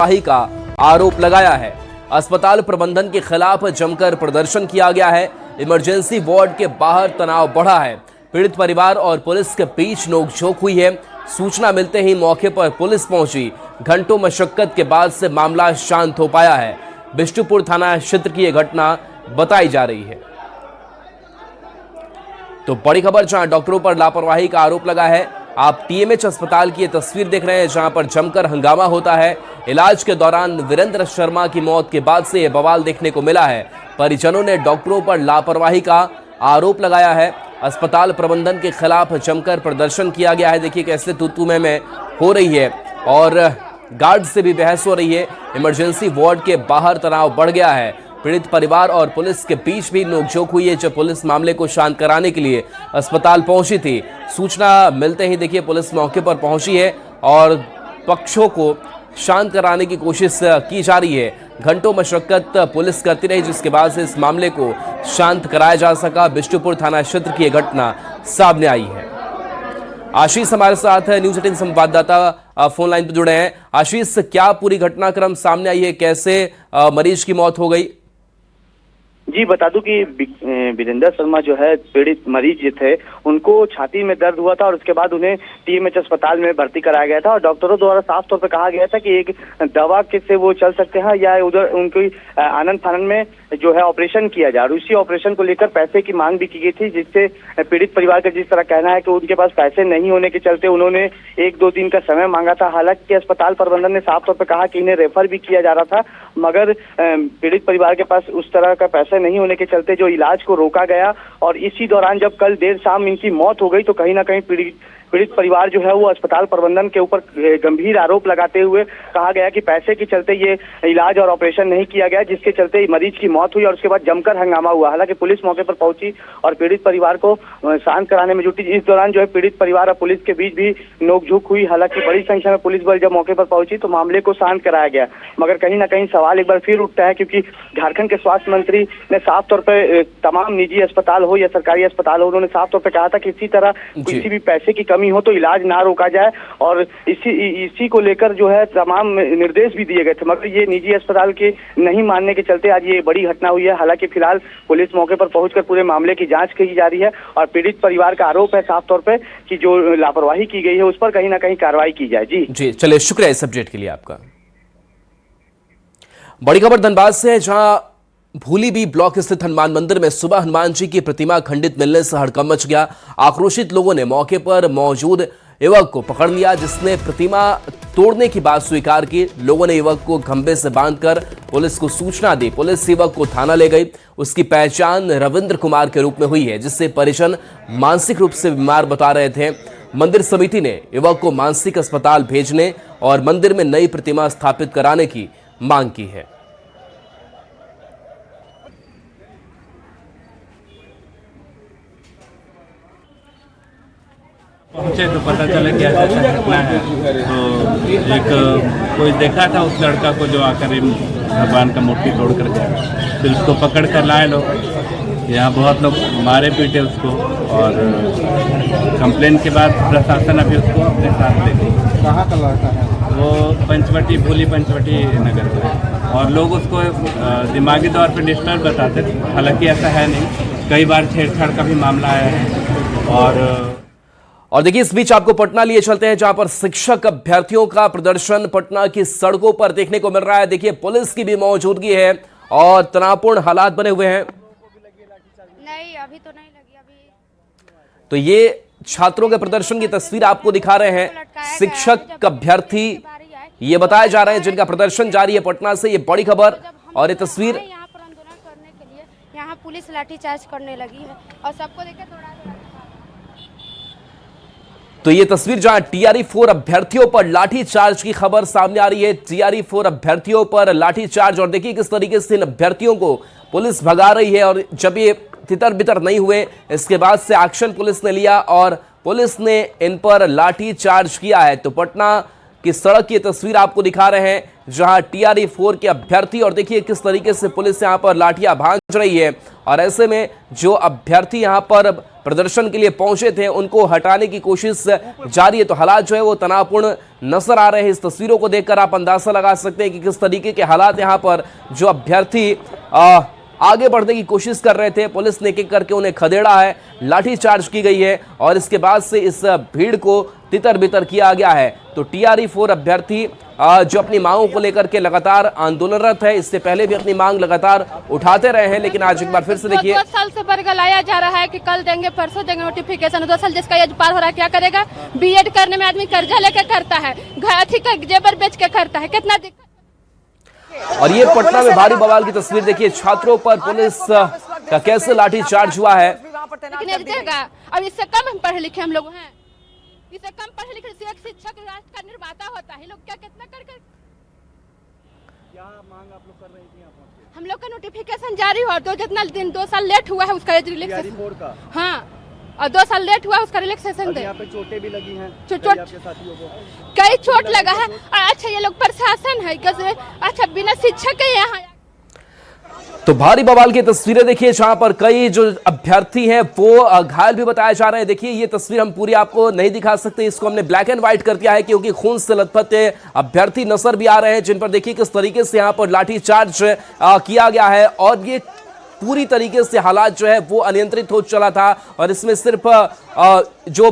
लापरवाही का आरोप लगाया है। अस्पताल प्रबंधन के खिलाफ जमकर प्रदर्शन किया गया है। इमरजेंसी वार्ड के बाहर तनाव बढ़ा है। पीड़ित परिवार और पुलिस के बीच नोकझोंक हुई है। सूचना मिलते ही मौके पर पुलिस पहुंची। घंटों मशक्कत के बाद से मामला शांत हो पाया है। बिष्टुपुर थाना क्षेत्र की यह घटना बताई जा रही है। तो बड़ी खबर, जहां डॉक्टरों पर लापरवाही का आरोप लगा है। आप टीएमएच अस्पताल की ये तस्वीर देख रहे हैं, जहां पर जमकर हंगामा होता है। इलाज के दौरान वीरेंद्र शर्मा की मौत के बाद से यह बवाल देखने को मिला है। परिजनों ने डॉक्टरों पर लापरवाही का आरोप लगाया है। अस्पताल प्रबंधन के खिलाफ जमकर प्रदर्शन किया गया है। देखिए कैसे तू में हो रही है और गार्ड से भी बहस हो रही है। इमरजेंसी वार्ड के बाहर तनाव बढ़ गया है। पीड़ित परिवार और पुलिस के बीच भी नोकझोंक हुई है, जब पुलिस मामले को शांत कराने के लिए अस्पताल पहुंची थी। सूचना मिलते ही देखिए पुलिस मौके पर पहुंची है और पक्षों को शांत कराने की कोशिश की जा रही है। घंटों मशक्कत पुलिस करती रही, जिसके बाद से इस मामले को शांत कराया जा सका। बिष्टुपुर थाना क्षेत्र की यह घटना सामने आई है। आशीष हमारे साथ है, न्यूज 18 संवाददाता फोन लाइन पर जुड़े हैं। आशीष, क्या पूरी घटनाक्रम सामने आई है, कैसे मरीज की मौत हो गई? जी बता दूं कि वीरेंद्र शर्मा जो है पीड़ित मरीज थे, उनको छाती में दर्द हुआ था और उसके बाद उन्हें टीएमएच अस्पताल में भर्ती कराया गया था और डॉक्टरों द्वारा साफ तौर पर कहा गया था कि एक दवा से वो चल सकते हैं या उधर उनकी आनंद फानंद में जो है ऑपरेशन किया जाए। और उसी ऑपरेशन को लेकर पैसे की मांग भी की गई थी, जिससे पीड़ित परिवार का जिस तरह कहना है कि उनके पास पैसे नहीं होने के चलते उन्होंने 1-2 दिन का समय मांगा था। हालांकि अस्पताल प्रबंधन ने साफ तौर पर कहा कि इन्हें रेफर भी किया जा रहा था, मगर पीड़ित परिवार के पास उस तरह का पैसा नहीं होने के चलते जो इलाज को रोका गया। और इसी दौरान जब कल देर शाम इनकी मौत हो गई तो कहीं ना कहीं पीड़ित परिवार जो है वो अस्पताल प्रबंधन के ऊपर गंभीर आरोप लगाते हुए कहा गया कि पैसे के चलते ये इलाज और ऑपरेशन नहीं किया गया, जिसके चलते मरीज की मौत हुई और उसके बाद जमकर हंगामा हुआ। हालांकि पुलिस मौके पर पहुंची और पीड़ित परिवार को शांत कराने में जुटी। इस दौरान जो है पीड़ित परिवार और पुलिस के बीच भी नोकझोंक हुई। हालांकि बड़ी संख्या में पुलिस बल जब मौके पर पहुंची तो मामले को शांत कराया गया, मगर कहीं ना कहीं सवाल एक बार फिर उठता है, क्योंकि झारखंड के स्वास्थ्य मंत्री ने साफ तौर पर तमाम निजी अस्पताल हो या सरकारी अस्पताल हो, उन्होंने साफ तौर पर कहा था कि इसी तरह किसी भी पैसे की कमी हो तो इलाज ना रोका जाए और इसी को लेकर जो है तमाम निर्देश भी दिए गए थे, मगर ये निजी अस्पताल के नहीं मानने के चलते आज ये बड़ी घटना हुई है। हालांकि फिलहाल पुलिस मौके पर पहुंचकर पूरे मामले की जांच की जा रही है और पीड़ित परिवार का आरोप है साफ तौर पर कि जो लापरवाही की गई है उस पर कहीं ना कहीं कार्रवाई की जाए। जी चलिए, शुक्रिया इस अपडेट के लिए आपका। बड़ी खबर धनबाद से है, जहां भूलीबी ब्लॉक स्थित हनुमान मंदिर में सुबह हनुमान जी की प्रतिमा खंडित मिलने से हड़कंप मच गया। आक्रोशित लोगों ने मौके पर मौजूद युवक को पकड़ लिया, जिसने प्रतिमा तोड़ने की बात स्वीकार की। लोगों ने युवक को खंभे से बांधकर पुलिस को सूचना दी। पुलिस युवक को थाना ले गई। उसकी पहचान रविंद्र कुमार के रूप में हुई है, जिससे परिजन मानसिक रूप से बीमार बता रहे थे। मंदिर समिति ने युवक को मानसिक अस्पताल भेजने और मंदिर में नई प्रतिमा स्थापित कराने की मांग की है। पहुंचे तो पता चला कि ऐसा घटना है। तो एक कोई देखा था उस लड़का को जो आकर भगवान का मूर्ति तोड़ कर गया। फिर उसको पकड़ कर लाए लोग। यहाँ बहुत लोग मारे पीटे उसको और कंप्लेन के बाद प्रशासन अभी उसको अपने साथ ले गई। कहाँ का लड़का है वो? पंचवटी, भूली पंचवटी नगर का। और लोग उसको दिमागी तौर पर डिस्टर्ब बताते थे, हालांकि ऐसा है नहीं। कई बार छेड़छाड़ का भी मामला आया है। और देखिए, इस बीच आपको पटना लिए चलते हैं, जहां पर शिक्षक अभ्यर्थियों का प्रदर्शन पटना की सड़कों पर देखने को मिल रहा है। देखिए, पुलिस की भी मौजूदगी है और तनावपूर्ण हालात बने हुए हैं। नहीं, अभी तो नहीं लगी। अभी तो ये छात्रों के प्रदर्शन की तस्वीर आपको दिखा रहे हैं। शिक्षक अभ्यर्थी ये बताए जा रहे हैं जिनका प्रदर्शन जारी है पटना से। ये बड़ी खबर और ये तस्वीर। यहाँ पर आंदोलन करने के लिए यहाँ पुलिस लाठीचार्ज करने लगी है और सबको देखे थोड़ा। तो ये तस्वीर जहां टीआरई-4 अभ्यर्थियों पर लाठीचार्ज की खबर सामने आ रही है। टीआरई-4 अभ्यर्थियों पर लाठीचार्ज, और देखिए किस तरीके से इन अभ्यर्थियों को पुलिस भगा रही है। और जब ये तितर बितर नहीं हुए, इसके बाद से एक्शन पुलिस ने लिया और पुलिस ने इन पर लाठीचार्ज किया है। तो पटना कि सड़क की तस्वीर आपको दिखा रहे हैं जहां टीआरई 4 के अभ्यर्थी, और देखिए किस तरीके से पुलिस यहां पर लाठियां भांज रही है। और ऐसे में जो अभ्यर्थी यहां पर प्रदर्शन के लिए पहुंचे थे उनको हटाने की कोशिश जारी है। तो हालात जो है वो तनावपूर्ण नजर आ रहे हैं। इस तस्वीरों को देखकर आप अंदाजा लगा सकते हैं कि किस तरीके के हालात यहां पर जो अभ्यर्थी आगे बढ़ने की कोशिश कर रहे थे, पुलिस ने एक एक करके उन्हें खदेड़ा है, लाठीचार्ज की गई है और इसके बाद से इस भीड़ को तितर बितर किया गया है। तो टीआरई 4 अभ्यर्थी जो अपनी मांगों को लेकर के लगातार आंदोलनरत है, इससे पहले भी अपनी मांग लगातार उठाते रहे हैं, लेकिन आज एक बार फिर से देखिए 2 साल से बरगलाया जा रहा है कि कल देंगे परसों देंगे नोटिफिकेशन। 2 साल जिसका एज पार हो रहा है क्या करेगा? बीएड करने में आदमी कर्जा लेकर करता है, अथी का जेबर बेच के करता है, कितना दिक्कत। और ये पटना में भारी बवाल की तस्वीर देखिए, छात्रों पर पुलिस का कैसे लाठीचार्ज हुआ है। लेकिन देगा अब इससे कम हम पढ़े लिखे हम लोग हैं, इससे कम पढ़े लिखे से एक शिक्षक राष्ट्र का निर्माता होता है। लोग क्या कितना कर क्या मांग आप लोग कर रहे थे? हम लोग का नोटिफिकेशन जारी हो, तो जितना दिन 2 साल लेट हुआ है उसका रिलैक्सेशन, हाँ, और 2 साल लेट हुआ उसका रिलैक्सेशन दे। यहाँ पे चोटें भी लगी हैं चोट साथियों को, कई चोट लगा है। अच्छा ये लोग प्रशासन है कैसे? अच्छा बिना शिक्षक के यहाँ। तो भारी बवाल की तस्वीरें देखिए जहां पर कई जो अभ्यर्थी हैं वो घायल भी बताए जा रहे हैं। देखिए ये तस्वीर हम पूरी आपको नहीं दिखा सकते, इसको हमने ब्लैक एंड व्हाइट कर दिया है क्योंकि खून से लथपथ अभ्यर्थी नजर भी आ रहे हैं, जिन पर देखिए किस तरीके से यहां पर लाठीचार्ज किया गया है। और ये पूरी तरीके से हालात जो है वो अनियंत्रित हो चला था और इसमें सिर्फ जो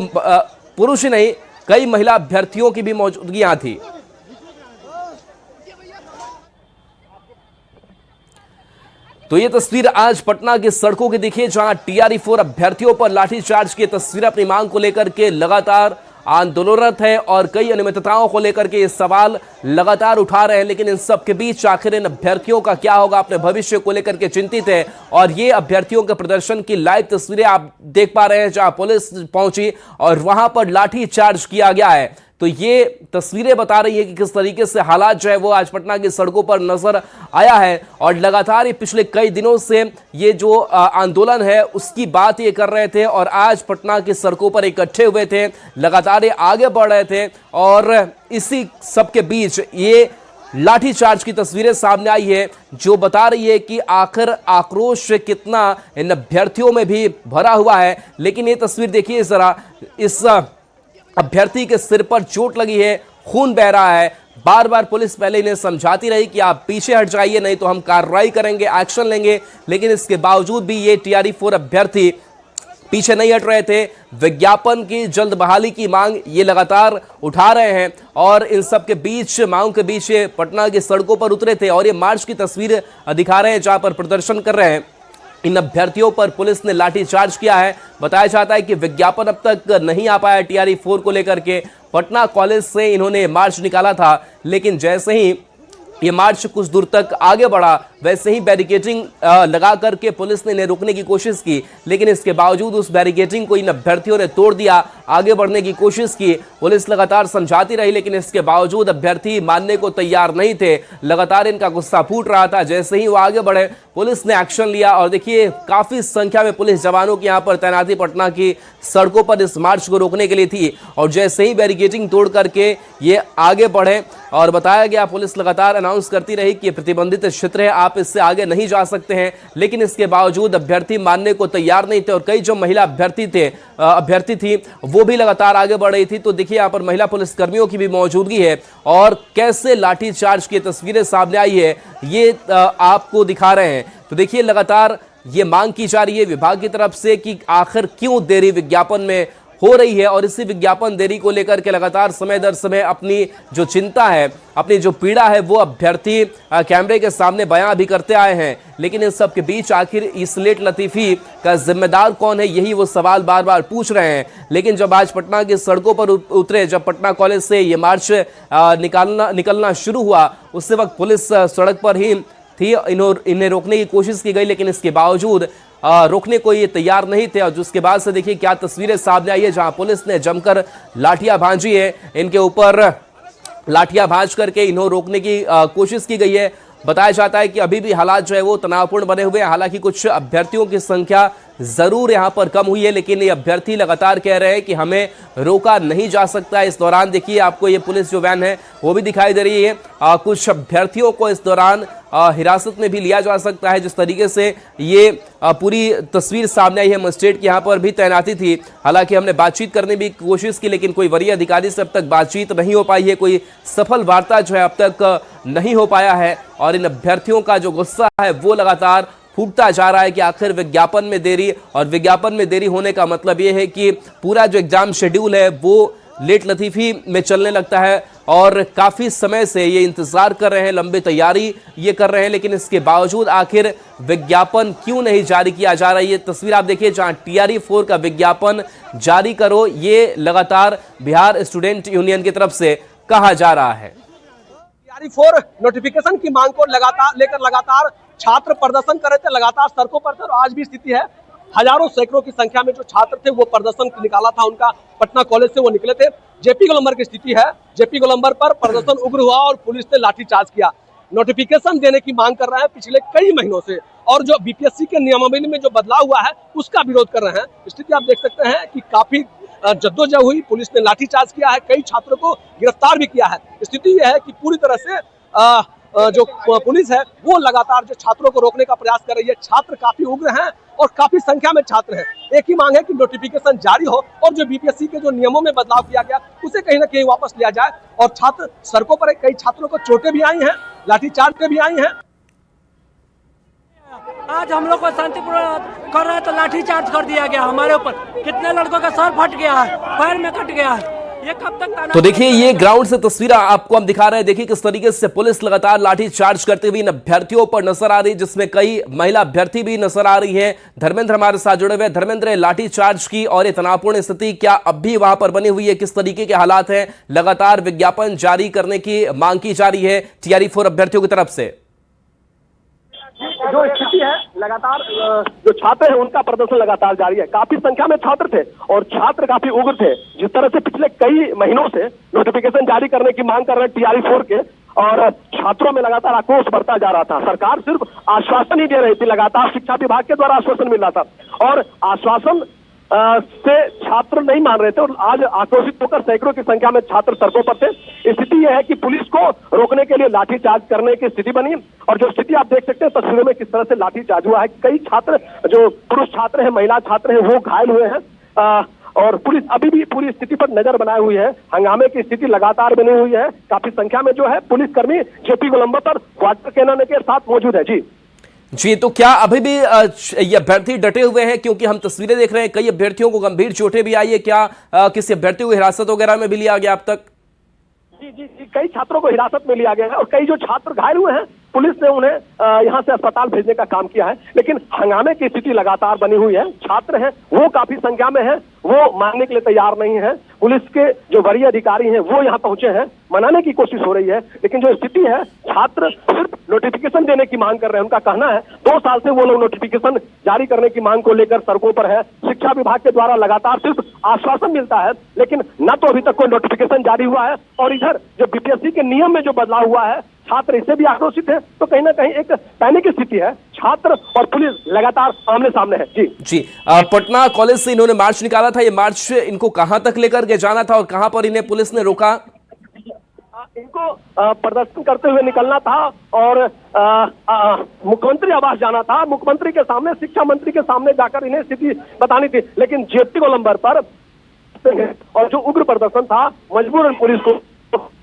पुरुष ही नहीं कई महिला अभ्यर्थियों की भी मौजूदगी यहां थी। तो ये तस्वीर आज पटना की सड़कों की दिखी जहां टीआरई 4 अभ्यर्थियों पर लाठीचार्ज की तस्वीर अपनी मांग को लेकर के लगातार आंदोलनरत है और कई अनियमितताओं को लेकर के ये सवाल लगातार उठा रहे हैं। लेकिन इन सब के बीच आखिर इन अभ्यर्थियों का क्या होगा, अपने भविष्य को लेकर के चिंतित है। और ये अभ्यर्थियों के प्रदर्शन की लाइव तस्वीरें आप देख पा रहे हैं जहां पुलिस पहुंची और वहां पर लाठीचार्ज किया गया है। तो ये तस्वीरें बता रही है कि किस तरीके से हालात जो है वो आज पटना की सड़कों पर नजर आया है। और लगातार ये पिछले कई दिनों से ये जो आंदोलन है उसकी बात ये कर रहे थे और आज पटना की सड़कों पर इकट्ठे हुए थे, लगातार ये आगे बढ़ रहे थे। और इसी सब के बीच ये लाठीचार्ज की तस्वीरें सामने आई है जो बता रही है कि आखिर आक्रोश कितना इन अभ्यर्थियों में भी भरा हुआ है। लेकिन ये तस्वीर देखिए जरा, इस अभ्यर्थी के सिर पर चोट लगी है, खून बह रहा है। बार बार पुलिस पहले इन्हें समझाती रही कि आप पीछे हट जाइए नहीं तो हम कार्रवाई करेंगे, एक्शन लेंगे, लेकिन इसके बावजूद भी ये टीआरई 4 अभ्यर्थी पीछे नहीं हट रहे थे। विज्ञापन की जल्द बहाली की मांग ये लगातार उठा रहे हैं और इन सब के बीच मांग के बीच ये पटना की सड़कों पर उतरे थे और ये मार्च की तस्वीर दिखा रहे हैं जहां पर प्रदर्शन कर रहे हैं। इन अभ्यर्थियों पर पुलिस ने लाठीचार्ज किया है। बताया जाता है कि विज्ञापन अब तक नहीं आ पाया टीआरई 4 को लेकर के। पटना कॉलेज से इन्होंने मार्च निकाला था, लेकिन जैसे ही ये मार्च कुछ दूर तक आगे बढ़ा वैसे ही बैरिकेडिंग लगा करके पुलिस ने इन्हें रोकने की कोशिश की, लेकिन इसके बावजूद उस बैरिकेडिंग को इन अभ्यर्थियों ने तोड़ दिया, आगे बढ़ने की कोशिश की। पुलिस लगातार समझाती रही लेकिन इसके बावजूद अभ्यर्थी मानने को तैयार नहीं थे। लगातार इनका गुस्सा फूट रहा था। जैसे ही वो आगे बढ़े पुलिस ने एक्शन लिया और देखिए काफी संख्या में पुलिस जवानों की यहाँ पर तैनाती पटना की सड़कों पर इस मार्च को रोकने के लिए थी। और जैसे ही बैरिकेडिंग तोड़ करके ये आगे बढ़े और बताया गया, पुलिस लगातार अनाउंस करती रही कि प्रतिबंधित क्षेत्र है, आप इससे आगे नहीं जा सकते हैं, लेकिन इसके बावजूद अभ्यर्थी मानने को तैयार नहीं थे। और कई जो महिला अभ्यर्थी थी वो भी लगातार आगे बढ़ रही थी। तो देखिए यहाँ पर महिला पुलिसकर्मियों की भी मौजूदगी है और कैसे लाठीचार्ज की तस्वीरें सामने आई है ये आपको दिखा रहे हैं। तो देखिए लगातार ये मांग की जा रही है विभाग की तरफ से कि आखिर क्यों देरी विज्ञापन में हो रही है और इसी विज्ञापन देरी को लेकर के लगातार समय दर समय अपनी जो चिंता है, अपनी जो पीड़ा है वो अभ्यर्थी कैमरे के सामने बयां भी करते आए हैं। लेकिन इन सब के बीच आखिर इस लेट लतीफी का जिम्मेदार कौन है, यही वो सवाल बार बार पूछ रहे हैं। लेकिन जब आज पटना की सड़कों पर उतरे, जब पटना कॉलेज से ये मार्च निकलना शुरू हुआ, उस वक्त पुलिस सड़क पर ही थी। इन्हें रोकने की कोशिश की गई लेकिन इसके बावजूद रोकने को ये तैयार नहीं थे। और जिसके बाद से देखिए क्या तस्वीरें सामने आई है जहां पुलिस ने जमकर लाठियां भांजी है, इनके ऊपर लाठियां भांज करके इन्हें रोकने की कोशिश की गई है। बताया जाता है कि अभी भी हालात जो है वो तनावपूर्ण बने हुए हैं। हालांकि कुछ अभ्यर्थियों की संख्या जरूर यहाँ पर कम हुई है, लेकिन ये अभ्यर्थी लगातार कह रहे हैं कि हमें रोका नहीं जा सकता। इस दौरान देखिए आपको ये पुलिस जो वैन है वो भी दिखाई दे रही है। कुछ अभ्यर्थियों को इस दौरान हिरासत में भी लिया जा सकता है। जिस तरीके से ये पूरी तस्वीर सामने आई है, मजिस्ट्रेट की यहाँ पर भी तैनाती थी। हालांकि हमने बातचीत करने की कोशिश की, लेकिन कोई वरीय अधिकारी से अब तक बातचीत नहीं हो पाई है, कोई सफल वार्ता जो है अब तक नहीं हो पाया है। और इन अभ्यर्थियों का जो गुस्सा है वो लगातार फूटता जा रहा है कि आखिर विज्ञापन में देरी, और विज्ञापन में देरी होने का मतलब ये है कि पूरा जो एग्जाम शेड्यूल है वो लेट लतीफ़ी में चलने लगता है। और काफ़ी समय से ये इंतज़ार कर रहे हैं, लंबी तैयारी ये कर रहे हैं, लेकिन इसके बावजूद आखिर विज्ञापन क्यों नहीं जारी किया जा रहा है। ये तस्वीर आप देखिए जहां TRE 4 का विज्ञापन जारी करो, ये लगातार बिहार स्टूडेंट यूनियन की तरफ से कहा जा रहा है। TRE 4 नोटिफिकेशन की मांग को लगातार छात्र प्रदर्शन कर रहे थे, लगातार सड़कों पर थे। और आज भी स्थिति है, हजारों सैकड़ों की संख्या में जो छात्र थे वो प्रदर्शन निकाला था उनका, पटना कॉलेज से वो निकले थे। जेपी गोलंबर की स्थिति है, जेपी गोलंबर पर प्रदर्शन उग्र हुआ और पुलिस ने लाठीचार्ज किया। नोटिफिकेशन देने की मांग कर रहे हैं पिछले कई महीनों से, और जो बीपीएससी के नियमावली में जो बदलाव हुआ है उसका विरोध कर रहे हैं। स्थिति आप देख सकते हैं कि काफी जद्दोजहद हुई, पुलिस ने लाठीचार्ज किया है, कई छात्रों को गिरफ्तार भी किया है। स्थिति यह है कि पूरी तरह से जो पुलिस है वो लगातार जो छात्रों को रोकने का प्रयास कर रही है। छात्र काफी उग्र हैं और काफी संख्या में छात्र हैं। एक ही मांग है कि नोटिफिकेशन जारी हो और जो बीपीएससी के जो नियमों में बदलाव किया गया उसे कहीं ना कहीं वापस लिया जाए। और छात्र सड़कों पर, कई छात्रों को चोटें भी आई हैं, लाठीचार्ज भी आई हैं। आज हम लोग को शांतिपूर्ण कर रहे हैं तो लाठीचार्ज कर दिया गया हमारे ऊपर। कितने लड़कों का सर फट गया है, पैर में कट गया है। ये कब तक? तो देखिए ये ग्राउंड से तस्वीर आपको हम दिखा रहे हैं। देखिए किस तरीके से पुलिस लगातार लाठी चार्ज करते हुए इन अभ्यर्थियों पर नजर आ रही है, जिसमें कई महिला अभ्यर्थी भी नजर आ रही हैं। धर्मेंद्र हमारे साथ जुड़े हुए। धर्मेंद्र, लाठी चार्ज की और ये तनावपूर्ण स्थिति क्या अब भी वहां पर बनी हुई है? किस तरीके के हालात हैं? लगातार विज्ञापन जारी करने की मांग की जा रही है TRE 4 अभ्यर्थियों की तरफ से। जो स्थिति है, लगातार जो छात्र हैं उनका प्रदर्शन लगातार जारी है। काफी संख्या में छात्र थे और छात्र काफी उग्र थे। जिस तरह से पिछले कई महीनों से नोटिफिकेशन जारी करने की मांग कर रहे हैं TRE 4 के, और छात्रों में लगातार आक्रोश बढ़ता जा रहा था। सरकार सिर्फ आश्वासन ही दे रही थी, लगातार शिक्षा विभाग के द्वारा आश्वासन मिल रहा था और आश्वासन से छात्र नहीं मान रहे थे। और आज आक्रोशित होकर सैकड़ों की संख्या में छात्र सड़कों पर थे। स्थिति यह है कि पुलिस को रोकने के लिए लाठीचार्ज करने की स्थिति बनी, और जो स्थिति आप देख सकते हैं तस्वीरों में किस तरह से लाठीचार्ज हुआ है। कई छात्र, जो पुरुष छात्र हैं, महिला छात्र हैं, वो घायल हुए हैं। और पुलिस अभी भी पूरी स्थिति पर नजर बनाए हुई है। हंगामे की स्थिति लगातार बनी हुई है। काफी संख्या में जो है पुलिसकर्मी जेपी गोलंबर पर वाटर कैनन के साथ मौजूद है। जी, तो क्या अभी भी ये अभ्यर्थी डटे हुए हैं? क्योंकि हम तस्वीरें देख रहे हैं, कई अभ्यर्थियों को गंभीर चोटें भी आई है। क्या किसी अभ्यर्थी को हिरासत वगैरह में भी लिया गया अब तक? जी, कई छात्रों को हिरासत में लिया गया है और कई जो छात्र घायल हुए हैं पुलिस ने उन्हें यहां से अस्पताल भेजने का काम किया है। लेकिन हंगामे की स्थिति लगातार बनी हुई है। छात्र हैं वो काफी संख्या में हैं, वो मानने के लिए तैयार नहीं है। पुलिस के जो वरीय अधिकारी हैं वो यहाँ पहुंचे हैं, मनाने की कोशिश हो रही है। लेकिन जो स्थिति है, छात्र सिर्फ नोटिफिकेशन देने की मांग कर रहे हैं। उनका कहना है 2 साल से वो लोग नोटिफिकेशन जारी करने की मांग को लेकर सड़कों पर है। शिक्षा विभाग के द्वारा लगातार सिर्फ आश्वासन मिलता है, लेकिन न तो अभी तक कोई नोटिफिकेशन जारी हुआ है, और इधर जो बीपीएससी के नियम में जो बदलाव हुआ है, छात्र इससे भी आक्रोशित है। तो कहीं ना कहीं एक पैनिक की स्थिति है। छात्र और पुलिस लगातार आमने सामने है। जी, पटना कॉलेज से इन्होंने मार्च निकाला था। ये मार्च इनको कहां तक लेकर के जाना था और कहां पर इन्हें पुलिस ने रोका? इनको प्रदर्शन करते हुए निकलना था और मुख्यमंत्री आवास जाना था। मुख्यमंत्री के सामने, शिक्षा मंत्री के सामने जाकर इन्हें स्थिति बतानी थी। लेकिन जेपी गोलंबर पर और जो उग्र प्रदर्शन था, मजबूरन पुलिस को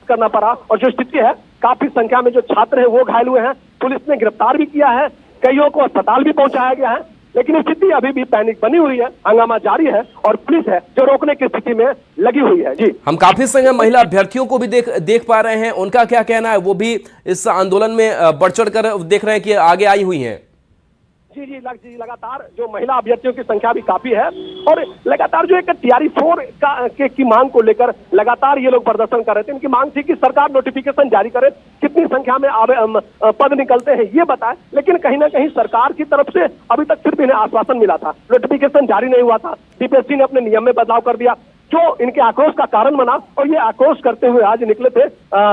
करना पड़ा। और जो स्थिति है, काफी संख्या में जो छात्र हैं वो घायल हुए हैं। पुलिस ने गिरफ्तार भी किया है, कईयों को अस्पताल भी पहुंचाया गया है। लेकिन स्थिति अभी भी पैनिक बनी हुई है, हंगामा जारी है और पुलिस है जो रोकने की स्थिति में लगी हुई है। जी, हम काफी संख्या महिला अभ्यर्थियों को भी देख पा रहे हैं। उनका क्या कहना है? वो भी इस आंदोलन में बढ़ चढ़ कर देख रहे हैं कि आगे आई हुई हैं। जी, लगातार जो महिला अभ्यर्थियों की संख्या भी काफी है और लगातार जो एक TRE 4 की मांग को लेकर लगातार ये लोग प्रदर्शन कर रहे थे। इनकी मांग थी कि सरकार नोटिफिकेशन जारी करे, कितनी संख्या में पद निकलते हैं ये बताए। लेकिन कहीं ना कहीं सरकार की तरफ से अभी तक सिर्फ इन्हें आश्वासन मिला था, नोटिफिकेशन जारी नहीं हुआ था। बीपीएससी ने अपने नियम में बदलाव कर दिया, जो इनके आक्रोश का कारण बना। और ये आक्रोश करते हुए आज निकले थे।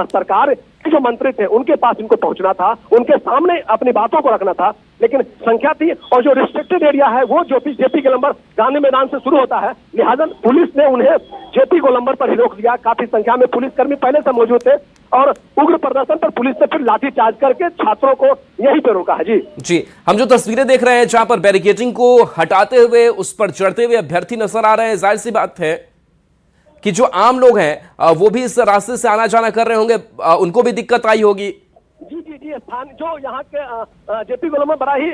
सरकार जो मंत्री थे उनके पास इनको पहुंचना था, उनके सामने अपनी बातों को रखना था, लेकिन संख्या थी और जो रिस्ट्रिक्टेड एरिया है वो जेपी गोलंबर गांधी मैदान से शुरू होता है, लिहाजा पुलिस ने उन्हें जेपी गोलंबर पर ही रोक दिया। काफी संख्या में पुलिसकर्मी पहले से मौजूद थे और उग्र प्रदर्शन पर पुलिस ने फिर लाठीचार्ज करके छात्रों को यहीं पे रोका है। जी हम जो तस्वीरें देख रहे हैं जहां पर बैरिकेडिंग को हटाते हुए उस पर चढ़ते हुए अभ्यर्थी नजर आ रहे हैं, जाहिर सी बात है कि जो आम लोग हैं वो भी इस रास्ते से आना जाना कर रहे होंगे, उनको भी दिक्कत आई होगी। जी स्थान जो यहाँ के जेपी गोलंबर बड़ा ही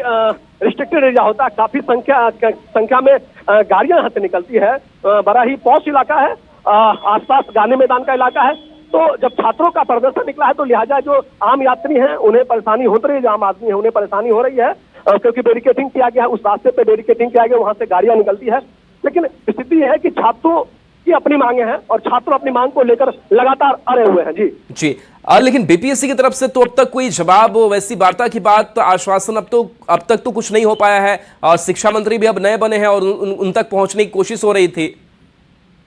रिस्ट्रिक्टेड एरिया होता है, काफी संख्या में गाड़ियां यहाँ से निकलती है, बड़ा ही पॉश इलाका है, आसपास गांधी मैदान का इलाका है। तो जब छात्रों का प्रदर्शन निकला है तो लिहाजा जो आम यात्री हैं उन्हें परेशानी हो रही है, जो आम आदमी है उन्हें परेशानी हो रही है, क्योंकि बैरिकेडिंग किया गया है, उस रास्ते पे बैरिकेडिंग किया गया, वहां से गाड़ियां निकलती है। लेकिन स्थिति यह है कि छात्रों की अपनी मांगे हैं और छात्र अपनी मांग को लेकर लगातार अड़े हुए हैं। जी लेकिन बीपीएससी की तरफ से तो अब तक कोई जवाब, वैसी वार्ता की बात, आश्वासन अब तक तो कुछ नहीं हो पाया है और शिक्षा मंत्री भी अब नए बने हैं और उन तक पहुंचने की कोशिश हो रही थी।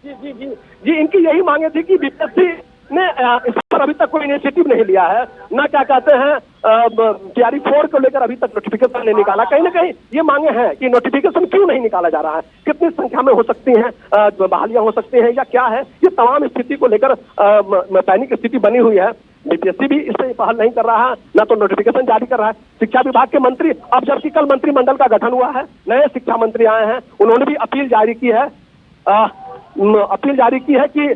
जी इनकी यही मांगे थी कि बीपीएससी ने इस पर अभी तक कोई इनिशिएटिव नहीं लिया है, ना क्या कहते हैं तैयारी 4 को लेकर अभी तक नोटिफिकेशन नहीं निकाला। कहीं ना कहीं ये मांगे हैं कि नोटिफिकेशन क्यों नहीं निकाला जा रहा है, कितनी संख्या में हो सकती हैं बहालियां हो सकती हैं या क्या है, ये तमाम स्थिति को लेकर पैनिक स्थिति बनी हुई है। बीपीएससी भी इस पर पहल नहीं कर रहा है, ना तो नोटिफिकेशन जारी कर रहा है। शिक्षा विभाग के मंत्री, अब जबकि कल मंत्रिमंडल का गठन हुआ है, नए शिक्षा मंत्री आए हैं, उन्होंने भी अपील जारी की है कि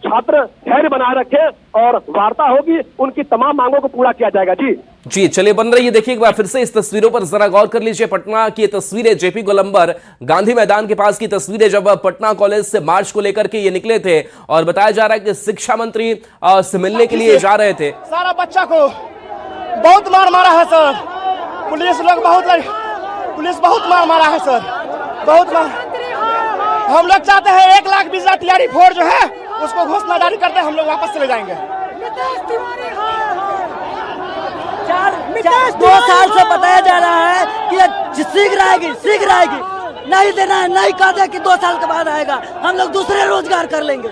छात्र धैर्य बनाए रखें और वार्ता होगी, उनकी तमाम मांगों को पूरा किया जाएगा। जी चलिए बन रही है, देखिए एक बार फिर से इस तस्वीरों पर जरा गौर कर लीजिए। पटना की तस्वीरें, जेपी गोलंबर गांधी मैदान के पास की तस्वीरें, जब पटना कॉलेज से मार्च को लेकर के ये निकले थे और बताया जा रहा है कि शिक्षा मंत्री से मिलने के लिए जा रहे थे। सारा बच्चा को बहुत मार मारा है सर, पुलिस बहुत मार मारा है सर, बहुत मार। हम लोग चाहते हैं 1,20,000 टीआरई 4 जो है उसको घोषणा जारी करते हैं, हम लोग वापस चले जाएंगे। 2 साल से बताया जा रहा है कि ये शीघ्र आएगी, नहीं देना है, नहीं कहते कि 2 साल के बाद आएगा, हम लोग दूसरे रोजगार कर लेंगे।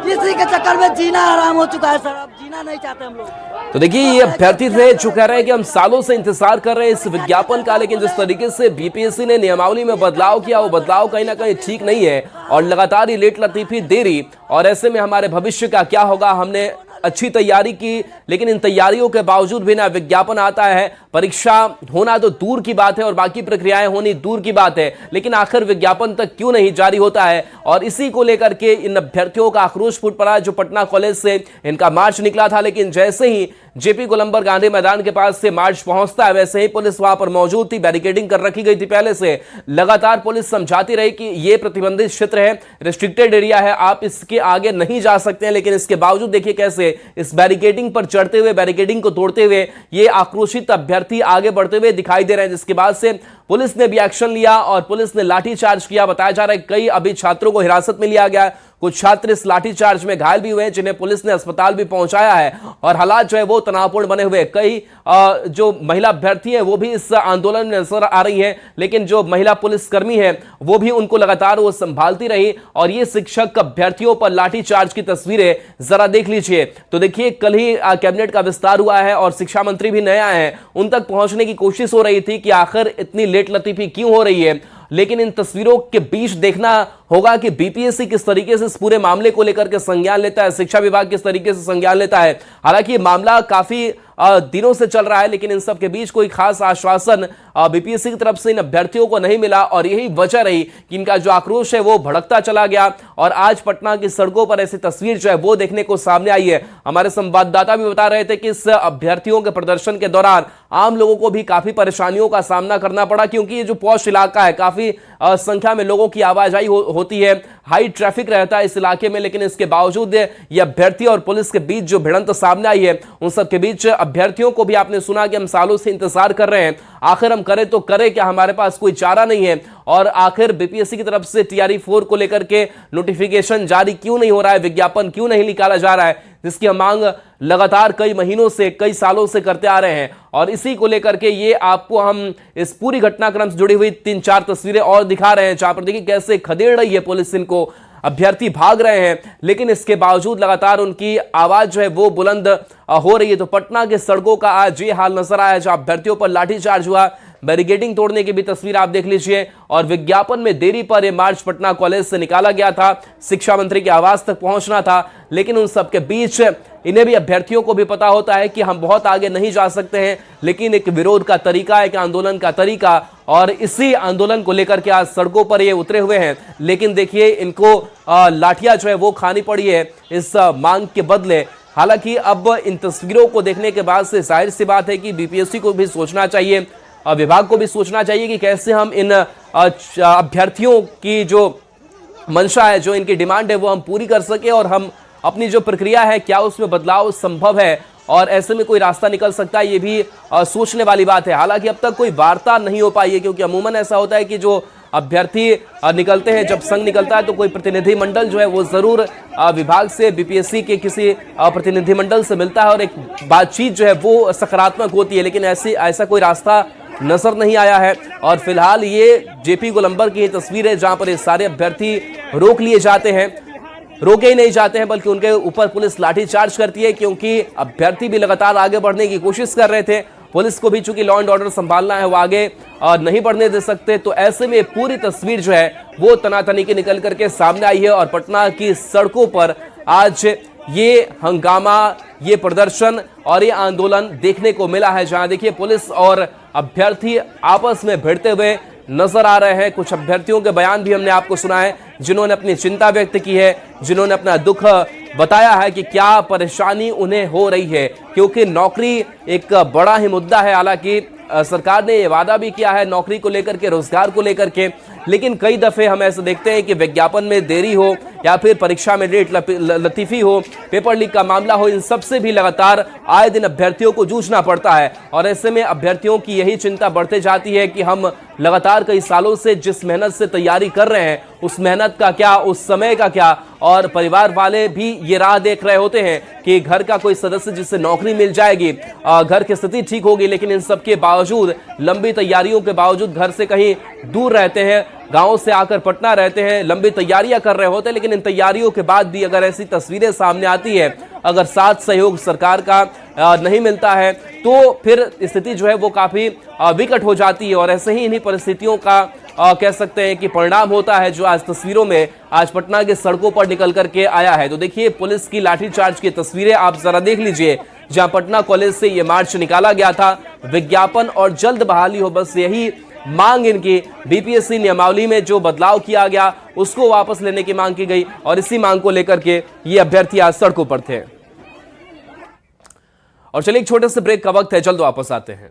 इसी के चक्कर में जीना आराम हो चुका है सर, अब जीना नहीं चाहते हम लोग। तो देखिए ये अभ्यर्थी थे जो कह रहे हैं कि हम सालों से इंतजार कर रहे हैं इस विज्ञापन का, लेकिन जिस तरीके से बीपीएससी ने नियमावली में बदलाव किया वो बदलाव कहीं ना कहीं ठीक नहीं है और लगातार ये लेट लतीफी देरी, और ऐसे में हमारे भविष्य का क्या होगा। हमने अच्छी तैयारी की, लेकिन इन तैयारियों के बावजूद भी ना विज्ञापन आता है, परीक्षा होना तो दूर की बात है और बाकी प्रक्रियाएं होनी दूर की बात है, लेकिन आखिर विज्ञापन तक क्यों नहीं जारी होता है। और इसी को लेकर के इन अभ्यर्थियों का आक्रोश फूट पड़ा जो पटना कॉलेज से इनका मार्च निकला था, लेकिन जैसे ही जेपी गोलंबर गांधी मैदान के पास से मार्च पहुंचता है वैसे ही पुलिस वहां पर मौजूद थी, बैरिकेडिंग कर रखी गई थी पहले से। लगातार पुलिस समझाती रही कि यह प्रतिबंधित क्षेत्र है, रिस्ट्रिक्टेड एरिया है, आप इसके आगे नहीं जा सकते हैं, लेकिन इसके बावजूद देखिए कैसे इस बैरिकेडिंग पर चढ़ते हुए, बैरिकेडिंग को तोड़ते हुए ये आक्रोशित अभ्यर्थी आगे बढ़ते हुए दिखाई दे रहे हैं, जिसके बाद से पुलिस ने भी एक्शन लिया और पुलिस ने लाठीचार्ज किया। बताया जा रहा है कई अभी छात्रों को हिरासत में लिया गया, कुछ छात्र इस लाठीचार्ज में घायल भी हुए हैं जिन्हें पुलिस ने अस्पताल भी पहुंचाया है और हालात जो है वो तनावपूर्ण बने हुए। कई जो महिला अभ्यर्थी हैं वो भी इस आंदोलन में नजर आ रही हैं, लेकिन जो महिला पुलिसकर्मी हैं वो भी उनको लगातार वो संभालती रही। और ये शिक्षक अभ्यर्थियों पर लाठीचार्ज की तस्वीरें जरा देख लीजिए। तो देखिए कल ही कैबिनेट का विस्तार हुआ है और शिक्षा मंत्री भी नए आए हैं, उन तक पहुंचने की कोशिश हो रही थी कि आखिर इतनी लेट लतीफी क्यों हो रही है, लेकिन इन तस्वीरों के बीच देखना होगा कि बीपीएससी किस तरीके से इस पूरे मामले को लेकर के संज्ञान लेता है, शिक्षा विभाग किस तरीके से संज्ञान लेता है। हालांकि मामला काफी दिनों से चल रहा है, लेकिन इन सब के बीच कोई खास आश्वासन बीपीएससी की तरफ से इन अभ्यर्थियों को नहीं मिला और यही वजह रही कि इनका जो आक्रोश है वो भड़कता चला गया और आज पटना की सड़कों पर ऐसी तस्वीर जो है वो देखने को सामने आई है। हमारे संवाददाता भी बता रहे थे कि इस अभ्यर्थियों के प्रदर्शन के दौरान आम लोगों को भी काफी परेशानियों का सामना करना पड़ा, क्योंकि ये जो पॉश इलाका है काफी संख्या में लोगों की आवाजाही होती है, हाई ट्रैफिक रहता है इस इलाके में, लेकिन इसके बावजूद ये अभ्यर्थी और पुलिस के बीच जो भिड़ंत सामने आई है उन सब के बीच अभ्यर्थियों को भी आपने सुना कि हम सालों से इंतजार कर रहे हैं, आखिर हम करें तो करें क्या, हमारे पास कोई चारा नहीं है। और आखिर बीपीएससी की तरफ से टीआरई 4 को लेकर के नोटिफिकेशन जारी क्यों नहीं हो रहा है, विज्ञापन क्यों नहीं निकाला जा रहा है, जिसकी हम मांग लगातार कई महीनों से, कई सालों से करते आ रहे हैं। और इसी को लेकर के ये आपको हम इस पूरी घटनाक्रम से जुड़ी हुई 3-4 तस्वीरें और दिखा रहे हैं, जहां पर देखिए कैसे खदेड़ रही है पुलिस इनको। अभ्यर्थी भाग रहे हैं, लेकिन इसके बावजूद लगातार उनकी आवाज जो है वो बुलंद हो रही है। तो पटना के सड़कों का आज ये हाल नजर आया, जहां अभ्यर्थियों पर लाठीचार्ज हुआ, बैरिकेडिंग तोड़ने की भी तस्वीर आप देख लीजिए। और विज्ञापन में देरी पर यह मार्च पटना कॉलेज से निकाला गया था, शिक्षा मंत्री के आवास तक पहुंचना था, लेकिन उन सबके बीच इन्हें भी, अभ्यर्थियों को भी पता होता है कि हम बहुत आगे नहीं जा सकते हैं, लेकिन एक विरोध का तरीका, एक आंदोलन का तरीका, और इसी आंदोलन को लेकर के आज सड़कों पर ये उतरे हुए हैं। लेकिन देखिए, इनको लाठियां जो है वो खानी पड़ी है इस मांग के बदले। हालांकि अब इन तस्वीरों को देखने के बाद से जाहिर सी बात है कि बीपीएससी को भी सोचना चाहिए, विभाग को भी सोचना चाहिए कि कैसे हम इन अभ्यर्थियों की जो मंशा है, जो इनकी डिमांड है, वो हम पूरी कर सके, और हम अपनी जो प्रक्रिया है क्या उसमें बदलाव संभव है, और ऐसे में कोई रास्ता निकल सकता है, ये भी सोचने वाली बात है। हालांकि अब तक कोई वार्ता नहीं हो पाई है, क्योंकि अमूमन ऐसा होता है कि जो अभ्यर्थी निकलते हैं, जब संघ निकलता है तो कोई प्रतिनिधिमंडल जो है वो जरूर विभाग से, बीपीएससी के किसी प्रतिनिधिमंडल से मिलता है और एक बातचीत जो है वो सकारात्मक होती है, लेकिन ऐसा कोई रास्ता नजर नहीं आया है। और फिलहाल ये जेपी गोलंबर की तस्वीर है, जहां पर ये सारे अभ्यर्थी रोक लिए जाते हैं, रोके ही नहीं जाते हैं, बल्कि उनके ऊपर पुलिस लाठीचार्ज करती है, क्योंकि अभ्यर्थी भी लगातार आगे बढ़ने की कोशिश कर रहे थे। पुलिस को भी चूंकि लॉ एंड ऑर्डर संभालना है, वो आगे नहीं बढ़ने दे सकते। तो ऐसे में पूरी तस्वीर जो है वो तनातनी की निकल करके सामने आई है, और पटना की सड़कों पर आज ये हंगामा, ये प्रदर्शन और ये आंदोलन देखने को मिला है, जहां देखिए पुलिस और अभ्यर्थी आपस में भिड़ते हुए नजर आ रहे हैं। कुछ अभ्यर्थियों के बयान भी हमने आपको सुनाए, जिन्होंने अपनी चिंता व्यक्त की है, जिन्होंने अपना दुख बताया है कि क्या परेशानी उन्हें हो रही है, क्योंकि नौकरी एक बड़ा ही मुद्दा है। हालांकि सरकार ने ये वादा भी किया है नौकरी को लेकर के, रोजगार को लेकर के, लेकिन कई दफे हम ऐसे देखते हैं कि विज्ञापन में देरी हो या फिर परीक्षा में डेट लतीफी हो, पेपर लीक का मामला हो, इन सब से भी लगातार आए दिन अभ्यर्थियों को जूझना पड़ता है। और ऐसे में अभ्यर्थियों की यही चिंता बढ़ते जाती है कि हम लगातार कई सालों से जिस मेहनत से तैयारी कर रहे हैं, उस मेहनत का क्या, उस समय का क्या। और परिवार वाले भी ये राह देख रहे होते हैं कि घर का कोई सदस्य जिससे नौकरी मिल जाएगी, घर की स्थिति ठीक होगी, लेकिन इन सब के बावजूद, लंबी तैयारियों के बावजूद घर से कहीं दूर रहते हैं, गांव से आकर पटना रहते हैं, लंबी तैयारियां कर रहे होते हैं, लेकिन इन तैयारियों के बाद भी अगर ऐसी तस्वीरें सामने आती है, अगर साथ सहयोग सरकार का नहीं मिलता है, तो फिर स्थिति जो है वो काफी विकट हो जाती है। और ऐसे ही इन्हीं परिस्थितियों का कह सकते हैं कि परिणाम होता है, जो आज तस्वीरों में आज पटना के सड़कों पर निकल करके आया है। तो देखिए, पुलिस की लाठीचार्ज की तस्वीरें आप जरा देख लीजिए, जहां पटना कॉलेज से यह मार्च निकाला गया था, विज्ञापन और जल्द बहाली हो, बस यही मांग इनकी। बीपीएससी नियमावली में जो बदलाव किया गया उसको वापस लेने की मांग की गई, और इसी मांग को लेकर के ये अभ्यर्थी आज सड़कों पर थे। और चलिए, एक छोटे से ब्रेक का वक्त है, जल्द वापस आते हैं।